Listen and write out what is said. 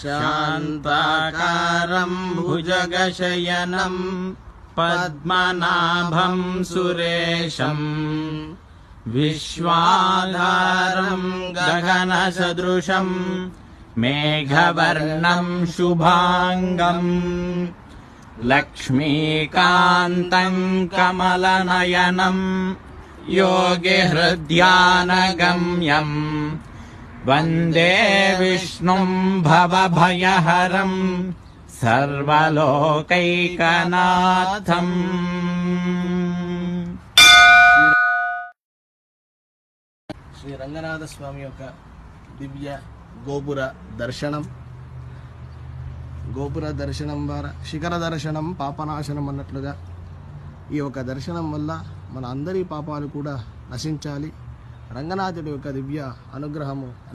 శాంతాకారం భుజగశయనం పద్మనాభం సురేశం విశ్వాధారం గగనసదృశం మేఘవర్ణం శుభాంగం లక్ష్మీకాంతం కమలనయనం యోగిహృద్యానగమ్యం వందే విష్ణుం భవభయహరం సర్వలోకైకనాథం. శ్రీ రంగనాథ స్వామి యొక్క దివ్య గోపుర దర్శనం ద్వారా శిఖర దర్శనం పాపనాశనం అన్నట్లుగా ఈ యొక్క దర్శనం వల్ల మన అందరి పాపాలు కూడా నశించాలి. రంగనాథుడి యొక్క దివ్య అనుగ్రహము